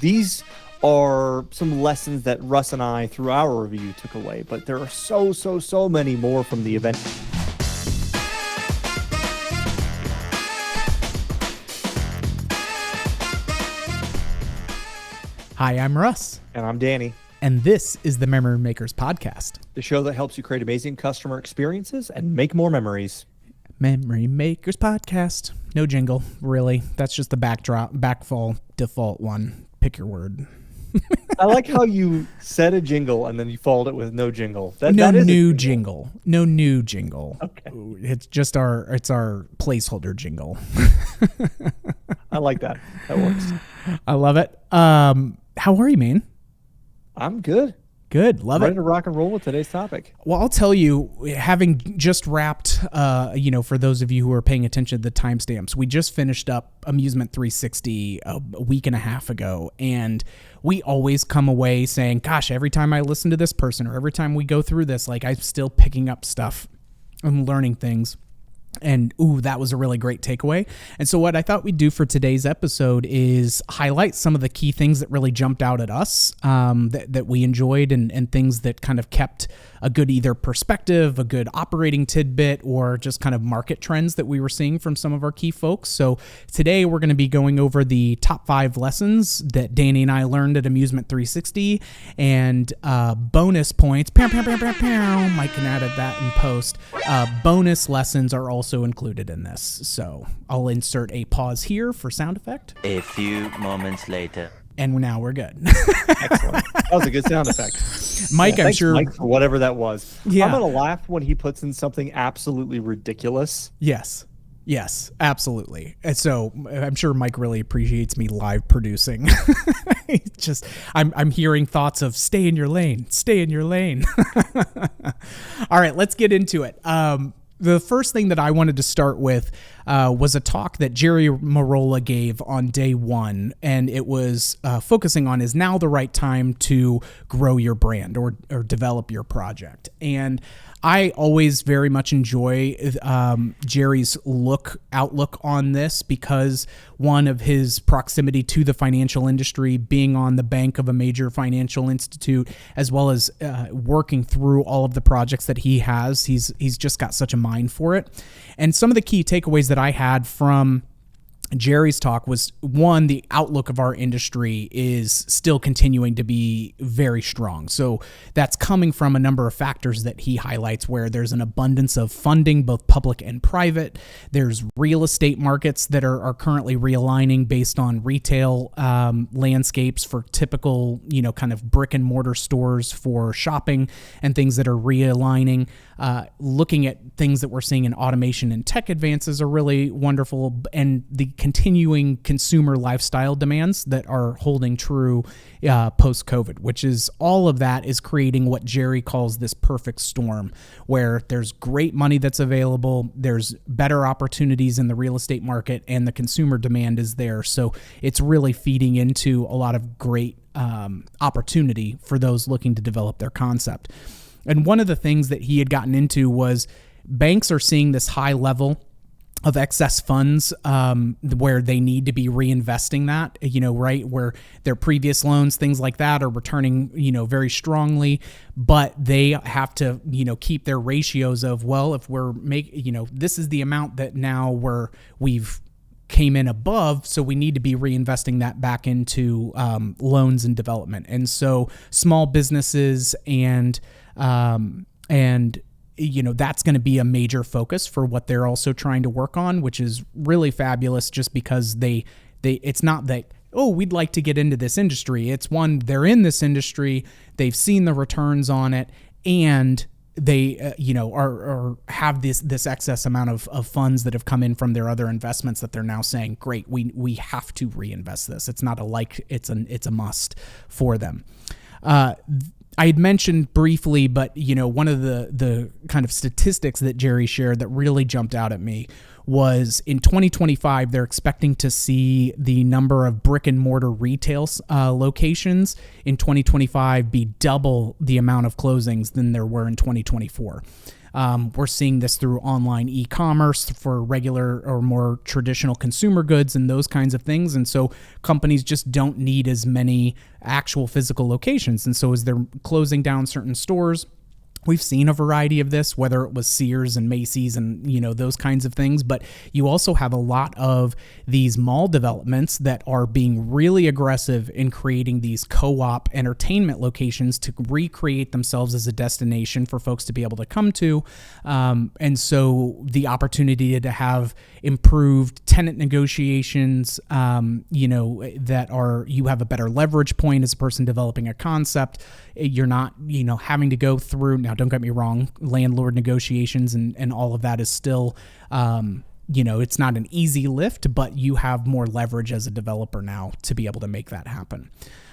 these are some lessons that Russ and I, through our review, took away. But there are so many more from the event. Hi, I'm Russ. And I'm Danny. And this is the Memory Makers Podcast, the show that helps you create amazing customer experiences and make more memories. Memory Makers Podcast. No jingle, really. That's just the backfall default one. Pick your word. I like how you said a jingle and then you followed it with no jingle. No new jingle. No new jingle. Okay. It's just our placeholder jingle. I like that. That works. I love it. How are you, man? I'm good. Good. Love Ready it. to rock and roll with today's topic. Well, I'll tell you, having just wrapped, for those of you who are paying attention to the timestamps, we just finished up Amusement 360 a week and a half ago. And we always come away saying, gosh, every time I listen to this person or every time we go through this, like I'm still picking up stuff and learning things. And that was a really great takeaway. And so what I thought we'd do for today's episode is highlight some of the key things that really jumped out at us, that we enjoyed, and things that kind of kept a good either perspective, a good operating tidbit, or just kind of market trends that we were seeing from some of our key folks. So today we're going to be going over the top 5 lessons that Danny and I learned at Amusement 360, and bonus points. Mike can add that in post. Bonus lessons are also included in this. So I'll insert a pause here for sound effect. A few moments later. And now we're good. Excellent. That was a good sound effect. Mike, I'm sure. Mike, for whatever that was. Yeah. I'm going to laugh when he puts in something absolutely ridiculous. Yes, absolutely. And so I'm sure Mike really appreciates me live producing. I'm hearing thoughts of stay in your lane. All right, let's get into it. The first thing that I wanted to start with was a talk that Jerry Merola gave on day 1, and it was focusing on, is now the right time to grow your brand or develop your project? And I always very much enjoy Jerry's outlook on this, because one of his proximity to the financial industry, being on the bank of a major financial institute, as well as working through all of the projects that he has, he's just got such a mind for it. And some of the key takeaways that I had from Jerry's talk was, one, the outlook of our industry is still continuing to be very strong. So that's coming from a number of factors that he highlights, where there's an abundance of funding, both public and private. There's real estate markets that are currently realigning based on retail landscapes for typical, kind of brick and mortar stores for shopping, and things that are realigning. Looking at things that we're seeing in automation and tech advances are really wonderful, and the continuing consumer lifestyle demands that are holding true post-COVID, which is all of that is creating what Jerry calls this perfect storm, where there's great money that's available, there's better opportunities in the real estate market, and the consumer demand is there. So it's really feeding into a lot of great opportunity for those looking to develop their concept. And one of the things that he had gotten into was banks are seeing this high level of excess funds where they need to be reinvesting that, right, where their previous loans, things like that, are returning, very strongly, but they have to, keep their ratios of, well, if we're this is the amount that now we've came in above, so we need to be reinvesting that back into loans and development. And so small businesses and that's going to be a major focus for what they're also trying to work on, which is really fabulous, just because it's not that, oh, we'd like to get into this industry. It's one, they're in this industry, they've seen the returns on it, and they are have this excess amount of funds that have come in from their other investments that they're now saying, great, we have to reinvest this. It's not it's a must for them. I had mentioned briefly, but one of the kind of statistics that Jerry shared that really jumped out at me was in 2025, they're expecting to see the number of brick and mortar retail locations in 2025 be double the amount of closings than there were in 2024. We're seeing this through online e-commerce for regular or more traditional consumer goods and those kinds of things. And so companies just don't need as many actual physical locations. And so as they're closing down certain stores, we've seen a variety of this, whether it was Sears and Macy's and, those kinds of things. But you also have a lot of these mall developments that are being really aggressive in creating these co-op entertainment locations to recreate themselves as a destination for folks to be able to come to. And so the opportunity to have improved tenant negotiations, that you have a better leverage point as a person developing a concept. You're not, having to go through, now don't get me wrong, landlord negotiations and all of that is still, it's not an easy lift, but you have more leverage as a developer now to be able to make that happen.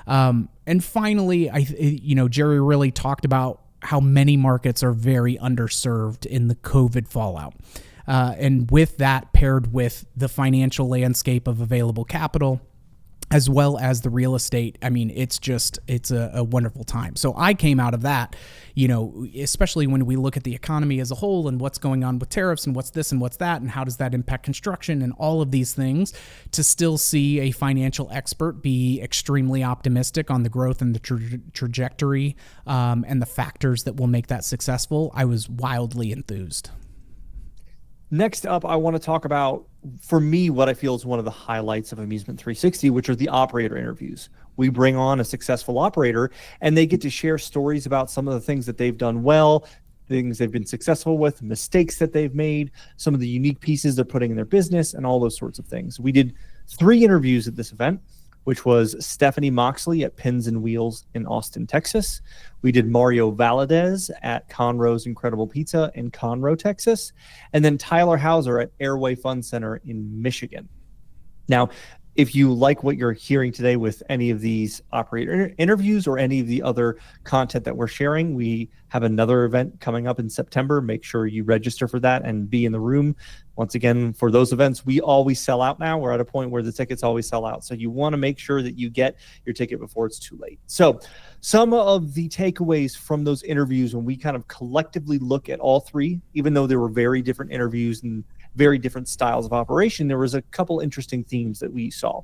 And finally, Jerry really talked about how many markets are very underserved in the COVID fallout. And with that paired with the financial landscape of available capital, as well as the real estate, it's a wonderful time. So I came out of that, especially when we look at the economy as a whole and what's going on with tariffs and what's this and what's that and how does that impact construction and all of these things, to still see a financial expert be extremely optimistic on the growth and the trajectory and the factors that will make that successful. I was wildly enthused. Next up, I want to talk about, for me, what I feel is one of the highlights of Amusement 360, which are the operator interviews. We bring on a successful operator, and they get to share stories about some of the things that they've done well, things they've been successful with, mistakes that they've made, some of the unique pieces they're putting in their business, and all those sorts of things. We did 3 interviews at this event, which was Stephanie Moxley at Pins and Wheels in Austin, Texas. We did Mario Valadez at Conroe's Incredible Pizza in Conroe, Texas. And then Tyler Hauser at Airway Fun Center in Michigan. Now, if you like what you're hearing today with any of these operator interviews or any of the other content that we're sharing, we have another event coming up in September. Make sure you register for that and be in the room. Once again, for those events, we always sell out now. We're at a point where the tickets always sell out. So you want to make sure that you get your ticket before it's too late. So some of the takeaways from those interviews, when we kind of collectively look at all 3, even though there were very different interviews and very different styles of operation, there was a couple interesting themes that we saw.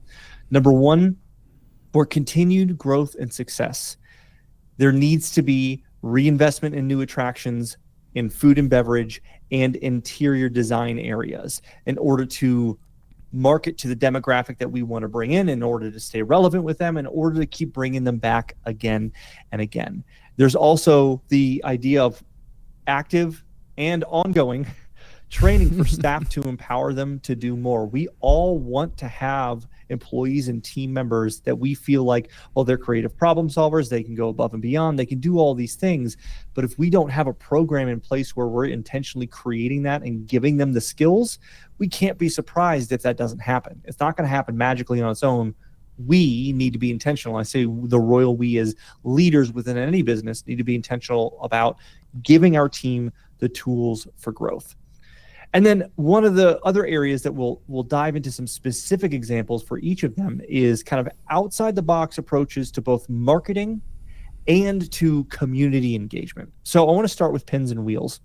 Number 1, for continued growth and success, there needs to be reinvestment in new attractions, in food and beverage, and interior design areas in order to market to the demographic that we want to bring in order to stay relevant with them, in order to keep bringing them back again and again. There's also the idea of active and ongoing training for staff to empower them to do more. We all want to have employees and team members that we feel like, well, they're creative problem solvers, they can go above and beyond, they can do all these things. But if we don't have a program in place where we're intentionally creating that and giving them the skills, we can't be surprised if that doesn't happen. It's not going to happen magically on its own. We need to be intentional. I say the royal we, as leaders within any business, need to be intentional about giving our team the tools for growth. And then one of the other areas that we'll dive into some specific examples for each of them is kind of outside the box approaches to both marketing and to community engagement. So I want to start with Pins and Wheels.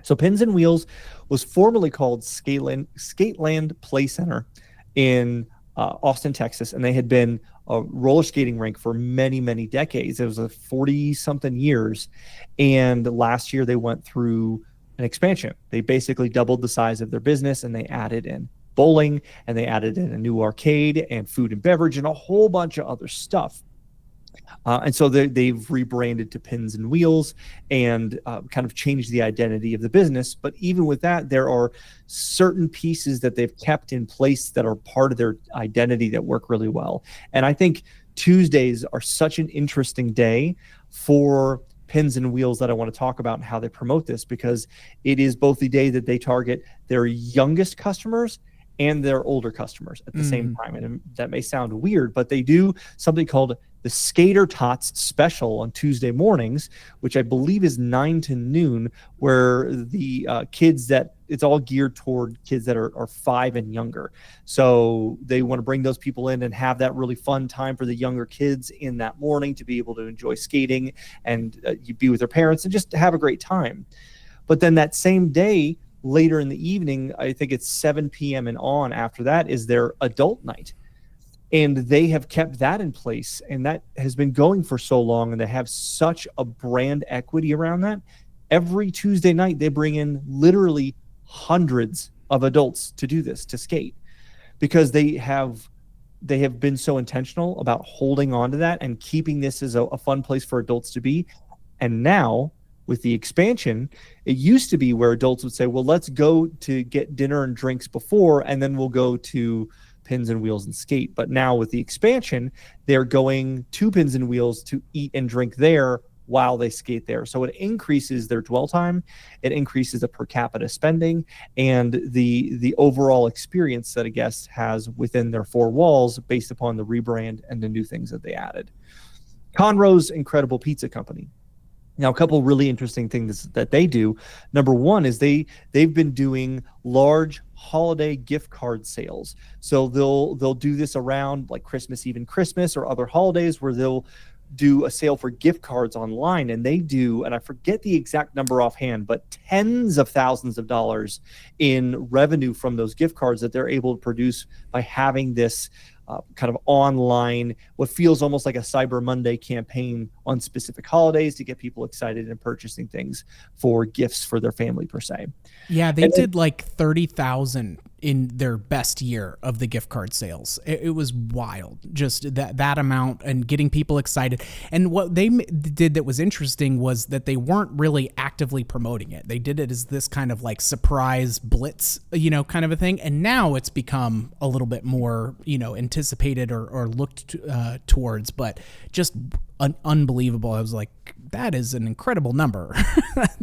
So Pins and Wheels was formerly called Skateland Play Center in Austin, Texas, and they had been a roller skating rink for many, many decades. It was a 40-something years, and last year they went through an expansion. They basically doubled the size of their business, and they added in bowling, and they added in a new arcade and food and beverage and a whole bunch of other stuff. And so they've rebranded to Pins and Wheels and kind of changed the identity of the business. But even with that, there are certain pieces that they've kept in place that are part of their identity that work really well. And I think Tuesdays are such an interesting day for Pins and Wheels that I want to talk about and how they promote this, because it is both the day that they target their youngest customers and their older customers at the same time. And that may sound weird, but they do something called the Skater Tots special on Tuesday mornings, which I believe is 9 to noon, where the kids that it's all geared toward kids that are 5 and younger. So they want to bring those people in and have that really fun time for the younger kids in that morning to be able to enjoy skating and be with their parents and just have a great time. But then that same day, later in the evening, I think it's 7 p.m. and on after that is their adult night. And they have kept that in place, and that has been going for so long, and they have such a brand equity around that. Every Tuesday night, they bring in literally hundreds of adults to do this, to skate, because they have been so intentional about holding on to that and keeping this as a fun place for adults to be. And now with the expansion, it used to be where adults would say, well, let's go to get dinner and drinks before, and then we'll go to Pins and Wheels and skate. But now with the expansion, they're going to Pins and Wheels to eat and drink there while they skate there. So it increases their dwell time, it increases the per capita spending, and the overall experience that a guest has within their four walls based upon the rebrand and the new things that they added. Conroe's incredible pizza company. Now, a couple really interesting things that they do. Number one is they've been doing large holiday gift card sales. So they'll do this around like Christmas Eve and Christmas or other holidays where they'll do a sale for gift cards online, and they do, and I forget the exact number offhand, but tens of thousands of dollars in revenue from those gift cards that they're able to produce by having this kind of online, what feels almost like a Cyber Monday campaign on specific holidays to get people excited and purchasing things for gifts for their family per se. Yeah, they did like 30,000 in their best year of the gift card sales. It was wild, just that amount and getting people excited. And what they did that was interesting was that they weren't really actively promoting it. They did it as this kind of like surprise blitz, kind of a thing. And now it's become a little bit more, anticipated or looked towards, but just unbelievable. I was like, that is an incredible number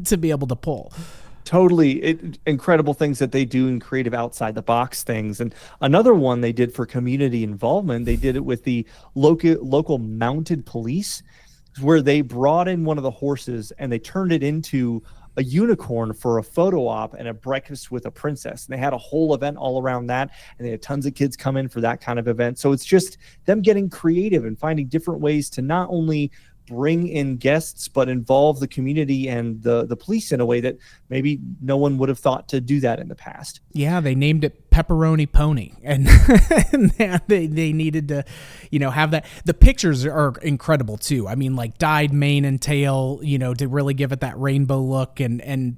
to be able to pull. Totally incredible things that they do in creative outside the box things. And another one they did for community involvement, they did it with the local mounted police, where they brought in one of the horses and they turned it into a unicorn for a photo op and a breakfast with a princess. And they had a whole event all around that, and they had tons of kids come in for that kind of event. So it's just them getting creative and finding different ways to not only bring in guests, but involve the community and the police in a way that maybe no one would have thought to do that in the past. Yeah, they named it Pepperoni Pony, and they needed to, have that. The pictures are incredible too. I mean, like dyed mane and tail, to really give it that rainbow look,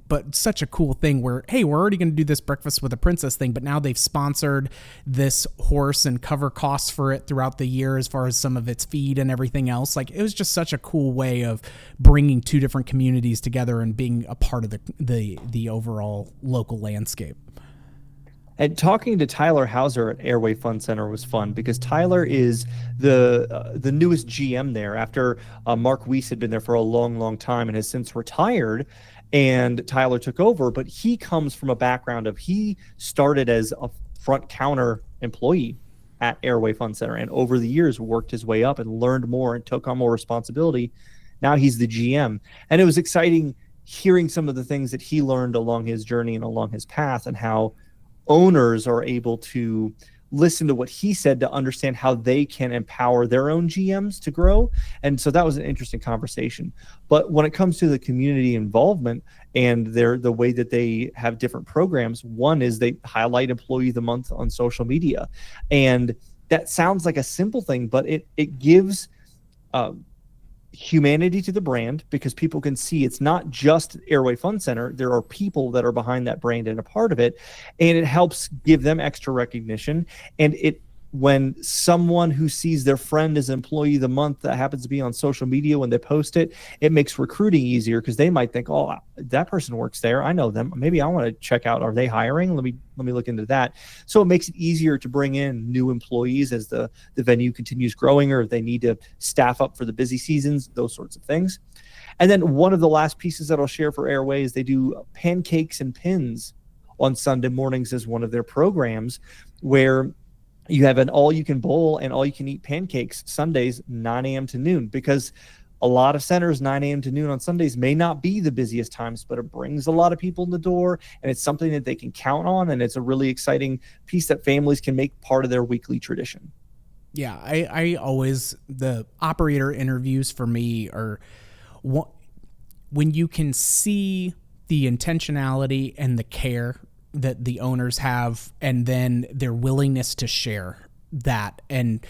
but such a cool thing where, hey, we're already going to do this breakfast with a princess thing, but now they've sponsored this horse and cover costs for it throughout the year as far as some of its feed and everything else. Like, it was just such a cool way of bringing two different communities together and being a part of the overall local landscape. And talking to Tyler Hauser at Airway Fun Center was fun because Tyler is the newest GM there after Mark Weiss had been there for a long, long time and has since retired, and Tyler took over. But he comes from a background of, he started as a front counter employee at Airway Fun Center, and over the years worked his way up and learned more and took on more responsibility. Now he's the GM, and it was exciting hearing some of the things that he learned along his journey and along his path, and how owners are able to listen to what he said to understand how they can empower their own GMs to grow. And so that was an interesting conversation. But when it comes to the community involvement and the way that they have different programs, one is they highlight Employee of the Month on social media. And that sounds like a simple thing, but it gives humanity to the brand, because people can see it's not just Airway Fun Center. There are people that are behind that brand and a part of it, and it helps give them extra recognition. And when someone who sees their friend as Employee of the Month that happens to be on social media, when they post it, it makes recruiting easier, because they might think, oh, that person works there, I know them, maybe I want to check out, are they hiring? Let me look into that. So it makes it easier to bring in new employees as the venue continues growing, or if they need to staff up for the busy seasons, those sorts of things. And then one of the last pieces that I'll share for Airway is they do pancakes and pins on Sunday mornings as one of their programs, where you have an all-you-can bowl and all-you-can-eat pancakes Sundays, 9 a.m. to noon, because a lot of centers, 9 a.m. to noon on Sundays may not be the busiest times, but it brings a lot of people in the door, and it's something that they can count on, and it's a really exciting piece that families can make part of their weekly tradition. Yeah, I always, the operator interviews for me are when you can see the intentionality and the care that the owners have, and then their willingness to share that, and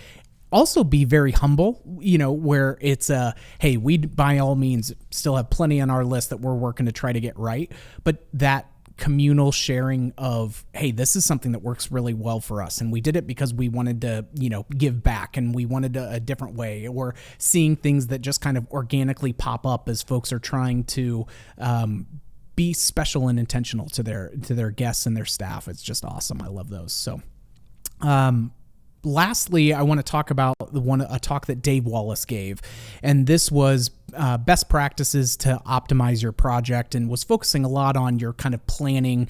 also be very humble, where it's hey, we by all means still have plenty on our list that we're working to try to get right, but that communal sharing of, hey, this is something that works really well for us, and we did it because we wanted to, give back, and we wanted a different way, or seeing things that just kind of organically pop up as folks are trying to be special and intentional to their guests and their staff. It's just awesome. I love those. So, lastly, I want to talk about a talk that Dave Wallace gave, and this was best practices to optimize your project, and was focusing a lot on your kind of planning,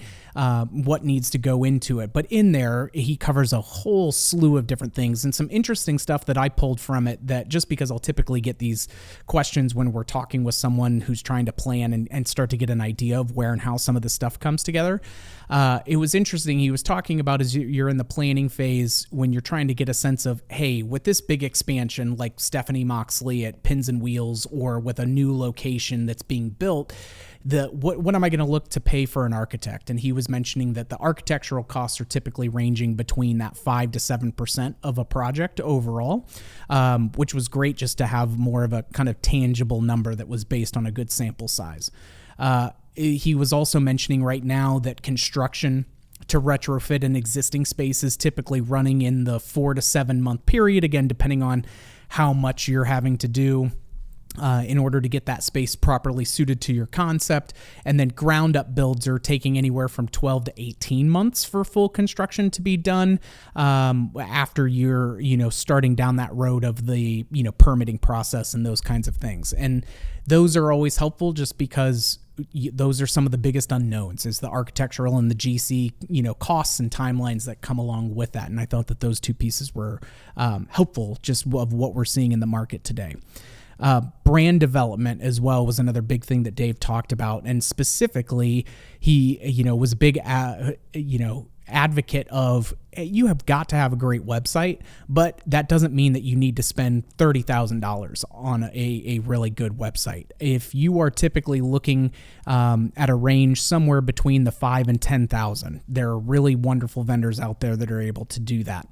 what needs to go into it. But in there, he covers a whole slew of different things and some interesting stuff that I pulled from it, that just because I'll typically get these questions when we're talking with someone who's trying to plan and start to get an idea of where and how some of this stuff comes together. It was interesting. He was talking about as you're in the planning phase, when you're trying to get a sense of, hey, with this big expansion like Stephanie Moxley at Pins and Wheels, or with a new location that's being built, what am I going to look to pay for an architect? And he was mentioning that the architectural costs are typically ranging between that 5 to 7% of a project overall, which was great just to have more of a kind of tangible number that was based on a good sample size. He was also mentioning right now that construction to retrofit an existing space is typically running in the 4 to 7 month period, again, depending on how much you're having to do in order to get that space properly suited to your concept. And then ground up builds are taking anywhere from 12 to 18 months for full construction to be done, after you're, starting down that road of the, permitting process and those kinds of things. And those are always helpful just because those are some of the biggest unknowns, is the architectural and the GC, costs and timelines that come along with that. And I thought that those two pieces were helpful just of what we're seeing in the market today. Brand development as well was another big thing that Dave talked about. And specifically, he, was a big, advocate of, you have got to have a great website, but that doesn't mean that you need to spend $30,000 on a really good website. If you are typically looking at a range somewhere between the 5 and 10,000, there are really wonderful vendors out there that are able to do that.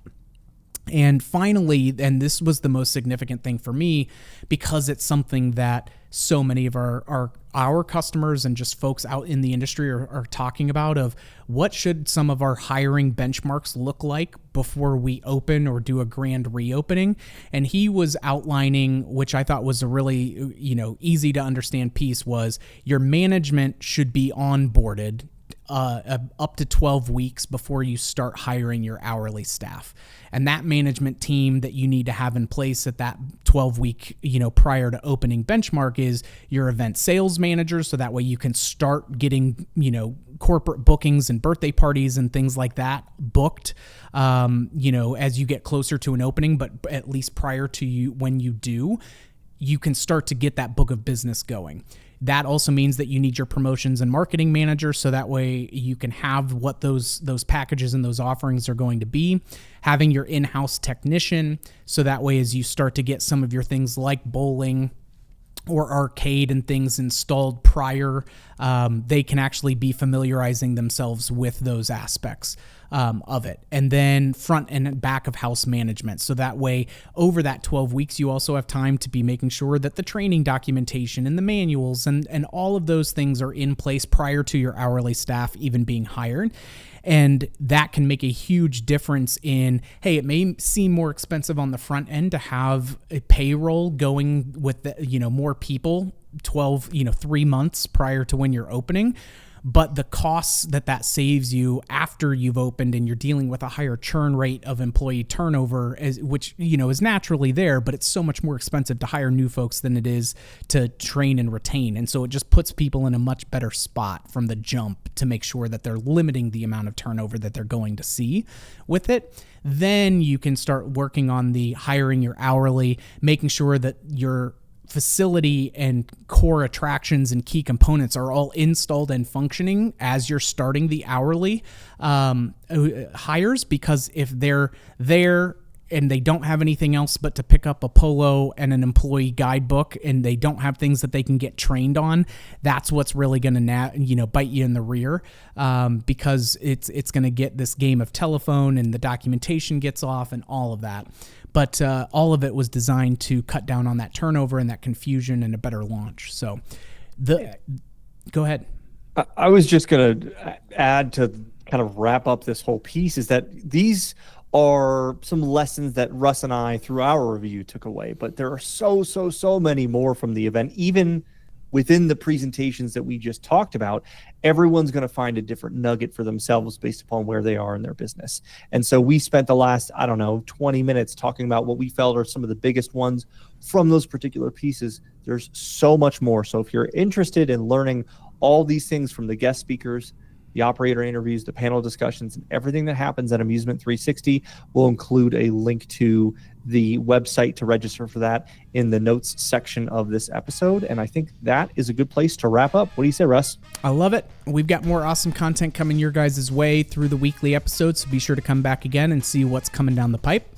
And finally, and this was the most significant thing for me, because it's something that so many of our customers and just folks out in the industry are talking about, of what should some of our hiring benchmarks look like before we open or do a grand reopening. And he was outlining, which I thought was a really, easy to understand piece, was your management should be onboarded up to 12 weeks before you start hiring your hourly staff. And that management team that you need to have in place at that 12-week, prior to opening benchmark, is your event sales manager. So that way you can start getting, corporate bookings and birthday parties and things like that booked, as you get closer to an opening, but at least prior to you, when you do, you can start to get that book of business going. That also means that you need your promotions and marketing manager, so that way you can have what those packages and those offerings are going to be. Having your in-house technician, so that way as you start to get some of your things like bowling or arcade and things installed prior, they can actually be familiarizing themselves with those aspects of it. And then front and back of house management. So that way, over that 12 weeks, you also have time to be making sure that the training documentation and the manuals and all of those things are in place prior to your hourly staff even being hired. And that can make a huge difference in, hey, it may seem more expensive on the front end to have a payroll going with the, more people 3 months prior to when you're opening. But the costs that saves you after you've opened and you're dealing with a higher churn rate of employee turnover, which is naturally there, but it's so much more expensive to hire new folks than it is to train and retain. And so it just puts people in a much better spot from the jump to make sure that they're limiting the amount of turnover that they're going to see with it. Then you can start working on the hiring your hourly, making sure that your facility and core attractions and key components are all installed and functioning as you're starting the hourly hires, because if they're there and they don't have anything else but to pick up a polo and an employee guidebook, and they don't have things that they can get trained on, that's what's really going to bite you in the rear, because it's going to get this game of telephone, and the documentation gets off and all of that. But all of it was designed to cut down on that turnover and that confusion and a better launch. So go ahead. I was just going to add to kind of wrap up this whole piece is that these are some lessons that Russ and I, through our review, took away. But there are so many more from the event. Even within the presentations that we just talked about, everyone's going to find a different nugget for themselves based upon where they are in their business. And so we spent the last, 20 minutes talking about what we felt are some of the biggest ones from those particular pieces. There's so much more. So if you're interested in learning all these things from the guest speakers, the operator interviews, the panel discussions, and everything that happens at Amusement 360, we'll include a link to the website to register for that in the notes section of this episode. And I think that is a good place to wrap up. What do you say, Russ? I love it. We've got more awesome content coming your guys' way through the weekly episodes, so be sure to come back again and see what's coming down the pipe.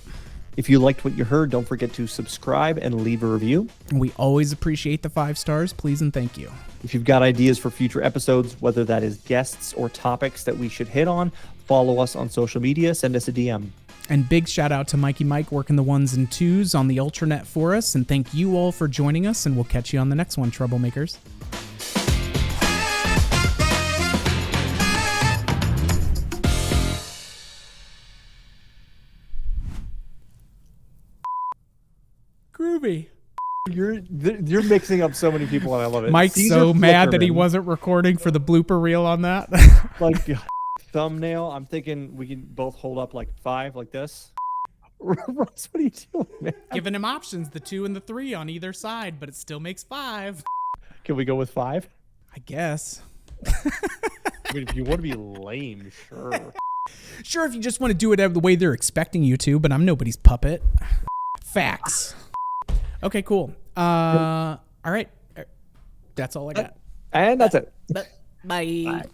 If you liked what you heard, don't forget to subscribe and leave a review. We always appreciate the 5 stars. Please and thank you. If you've got ideas for future episodes, whether that is guests or topics that we should hit on, follow us on social media, send us a DM. And big shout out to Mikey Mike working the 1s and 2s on the Ultranet for us. And thank you all for joining us, and we'll catch you on the next one, Troublemakers. Groovy. You're mixing up so many people, and I love it. Mike's Caesar so mad that he Flickerman. wasn't recording for the blooper reel on that. Like thumbnail. I'm thinking we can both hold up like 5 like this. Russ, what are you doing, man? Giving him options, the 2 and the 3 on either side, but it still makes 5. Can we go with 5? I guess. I mean, if you want to be lame, sure. Sure, if you just want to do it the way they're expecting you to, but I'm nobody's puppet. Facts. Okay, cool. All right. That's all I got. And that's it. Bye.